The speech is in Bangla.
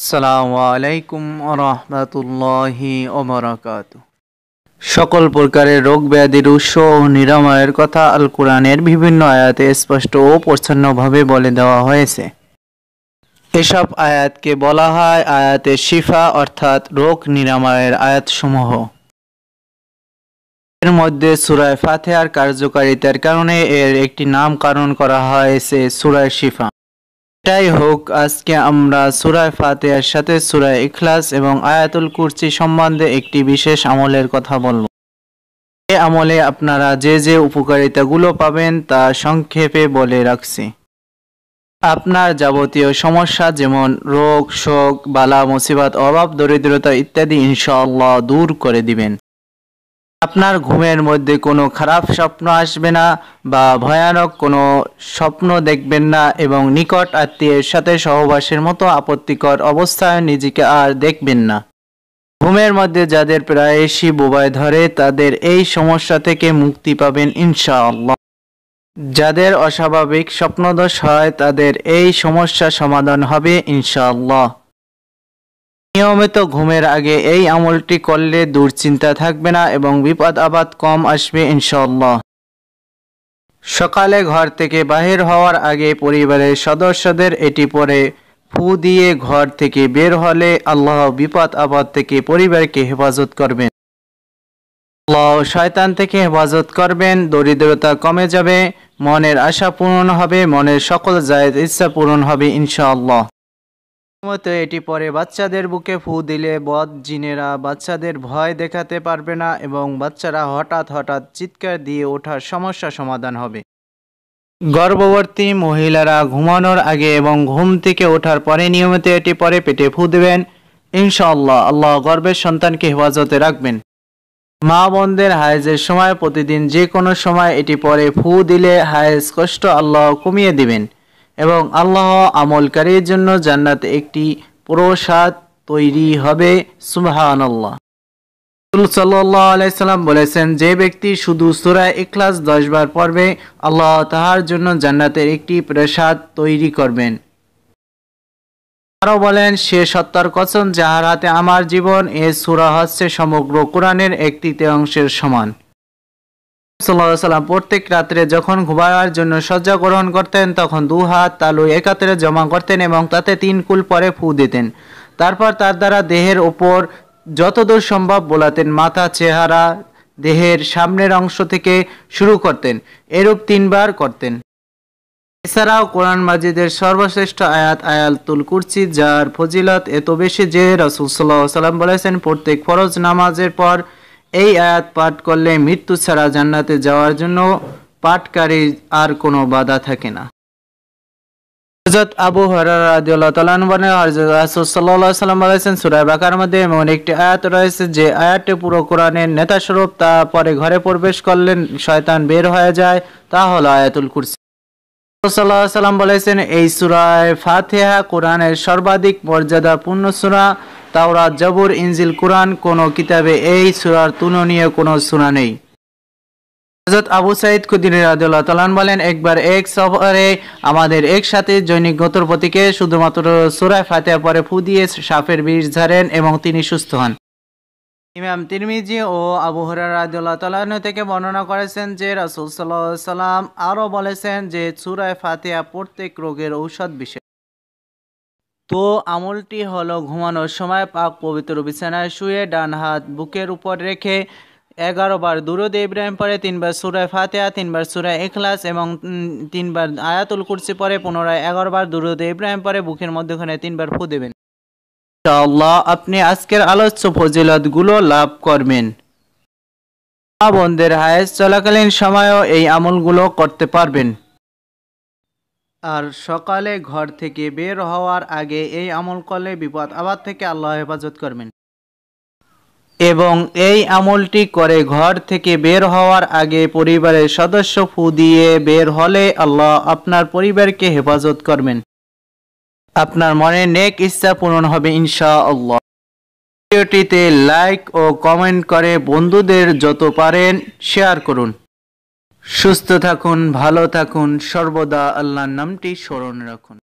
আসসালামু আলাইকুম ওয়া রাহমাতুল্লাহি ওয়া বারাকাতুহু। সকল প্রকারের রোগ ব্যাধির উৎস ও নিরাময়ের কথা আল কোরআনের বিভিন্ন আয়াতে স্পষ্ট ও প্রচ্ছন্নভাবে বলে দেওয়া হয়েছে। এসব আয়াতকে বলা হয় আয়াতে শিফা, অর্থাৎ রোগ নিরাময়ের আয়াতসমূহ। এর মধ্যে সূরা ফাতিহার কার্যকারিতার কারণে এর একটি নামকরণ করা হয়েছে সূরা শিফা। এটাই হোক, আজকে আমরা সূরা ফাতিহার সাথে সূরা ইখলাস এবং আয়াতুল কুরসি সম্বন্ধে একটি বিশেষ আমলের কথা বলব। এই আমলে আপনারা যে যে উপকারিতাগুলো পাবেন তা সংক্ষেপে বলে রাখছি। আপনার যাবতীয় সমস্যা যেমন রোগ, শোক, বালা, মুসিবত, অভাব, দরিদ্রতা ইত্যাদি ইনশাআল্লাহ দূর করে দিবেন। আপনার ঘুমের মধ্যে কোনো খারাপ স্বপ্ন আসবে না বা ভয়ানক কোনো স্বপ্ন দেখবেন না এবং নিকট আত্মীয়ের সাথে সহবাসের মতো আপত্তিকর অবস্থায় নিজেকে আর দেখবেন না। ঘুমের মধ্যে যাদের প্রায়শই বোবায় ধরে তাদের এই সমস্যা থেকে মুক্তি পাবেন ইনশাআল্লাহ। যাদের অস্বাভাবিক স্বপ্নদোষ হয় তাদের এই সমস্যা সমাধান হবে ইনশাআল্লাহ। নিয়মিত ঘুমের আগে এই আমলটি করলে দুশ্চিন্তা থাকবে না এবং বিপদ আপদ কম আসবে ইনশাআল্লাহ। সকালে ঘর থেকে বাহির হওয়ার আগে পরিবারের সদস্যদের এটি পরে ফু দিয়ে ঘর থেকে বের হলে আল্লাহ বিপদ আপদ থেকে পরিবারকে হেফাজত করবেন। আল্লাহ শয়তান থেকে হেফাজত করবেন, দরিদ্রতা কমে যাবে, মনের আশা পূরণ হবে, মনের সকল জায়েজ ইচ্ছা পূরণ হবে ইনশাআল্লাহ। এটি পরে বাচ্চাদের বুকে ফু দিলে বদ জিনেরা বাচ্চাদের ভয় দেখাতে পারবে না এবং বাচ্চারা হঠাৎ হঠাৎ চিৎকার দিয়ে ওঠার সমস্যা সমাধান হবে। গর্ভবতী মহিলারা ঘুমানোর আগে এবং ঘুম থেকে ওঠার পরে নিয়মিত এটি পরে পেটে ফু দেবেন ইনশাআল্লাহ। আল্লাহ গর্ভের সন্তানকে হেফাজতে রাখবেন। মা বোনদের হায়েজের সময় প্রতিদিন যে কোনো সময় এটি পরে ফু দিলে হায়েজ কষ্ট আল্লাহ কমিয়ে দিবেন এবং আল্লাহ আমলকারীর জন্য জান্নাতে একটি প্রসাদ তৈরি হবে। সুবহানাল্লাহ। রাসূল সাল্লাল্লাহু আলাইহি সাল্লাম বলেছেন, যে ব্যক্তি শুধু সূরা ইখলাস 10 বার পড়বে আল্লাহ তাহার জন্য জান্নাতের একটি প্রসাদ তৈরি করবেন। আরো বলেন, সে সত্তর কসম যাহার হাতে আমার জীবন, এ সূরা হচ্ছে সমগ্র কোরআনের 1/3 সমান। সাল্লাল্লাহু আলাইহি সাল্লাম প্রত্যেক রাত্রে যখন ঘুমাবার জন্য শয্যা গ্রহণ করতেন তখন 2 হাত তালু একত্রে জমা করতেন এবং তাতে 3 কুল পরে ফু দিতেন। তারপর তার দ্বারা দেহের উপর যতদূর সম্ভব বোলাতেন, মাথা, চেহারা, দেহের সামনের অংশ থেকে শুরু করতেন। এরূপ 3 বার করতেন। এছাড়াও কোরআন মাজিদের সর্বশ্রেষ্ঠ আয়াত আয়াতুল কুরসি, যার ফজিলত এত বেশি যে রাসূল সাল্লাল্লাহু আলাইহি সাল্লাম বলেছেন, প্রত্যেক ফরজ নামাজের পর এই আয়াত পাঠ করলে মৃত্যু ছাড়া জান্নাতে যাওয়ার জন্য পাঠকারী আর কোনো বাধা থাকে না। হযরত আবু হুরায়রা রাদিয়াল্লাহু তাআলা আনহু বলেন, হযরত রাসূল সাল্লাল্লাহু আলাইহি সাল্লাম বলেছেন, সূরা বাকারার মধ্যে এমন একটি আয়াত রয়েছে যে আয়াতটি পুরো কোরআনের নেতা স্বরূপ, তা পরে ঘরে প্রবেশ করলে শয়তান বের হয়ে যায়, তা হলো আয়াতুল কুরসি। রাসূল সাল্লাল্লাহু আলাইহি সাল্লাম বলেছেন, এই সূরা ফাতিহা কোরআনের সর্বাধিক মর্যাদাপূর্ণ সূরা। তাওরাত, জবুর, ইনজিল, কুরআন কোন কিতাবে এই সূরার তুলনীয় কোনো সূরা নেই। হযরত আবু সাঈদ খুদরী রাদিয়াল্লাহু তাআলা বলেন, একবার এক সফরে আমাদের একসাথে জৈনিক গোত্র প্রতীকে শুধুমাত্র সূরা ফাতিহা পরে ফু দিয়ে সাপের বিষ ঝাড়েন এবং তিনি সুস্থ হন। ইমাম তিরমিজি ও আবু হুরায়রা রাদিয়াল্লাহু তাআলা থেকে বর্ণনা করেছেন যে রাসূল সাল্লাল্লাহু আলাইহি সাল্লাম আরো বলেছেন যে সূরা ফাতিহা প্রত্যেক রোগের ঔষধ বিশেষ। তো আমলটি হলো ঘুমানোর সময় পাক পবিত্র বিছানায় শুয়ে ডান হাত বুকের উপর রেখে 11 বার দুরূদ ইব্রাহিম পরে 3 বার সূরা ফাতিহা, 3 বার সূরা ইখলাস এবং 3 বার আয়াতুল কুরসি পরে পুনরায় 11 বার দুরূদ ইব্রাহিম পরে বুকের মধ্যখানে 3 বার ফু দেবেন। ইনশাআল্লাহ আপনি আজকের আলোচ্য ফজিলতগুলো লাভ করবেন। মা বোনদের হায়েজ চলাকালীন সময়ও এই আমলগুলো করতে পারবেন। আর সকালে ঘর থেকে বের হওয়ার আগে এই আমল করলে বিপদ আপদ থেকে আল্লাহ হেফাজত করবেন। এবং এই আমলটি করে ঘর থেকে বের হওয়ার আগে পরিবারের সদস্য ফু দিয়ে বের হলে আল্লাহ আপনার পরিবারকে হেফাজত করবেন। আপনার মনে নেক ইচ্ছা পূরণ হবে ইনশাআল্লাহ। ভিডিওটিতে লাইক ও কমেন্ট করে বন্ধুদের যত পারেন শেয়ার করুন। সুস্থ থাকুন, ভালো থাকুন, সর্বদা আল্লাহর নামটি স্মরণ রাখুন।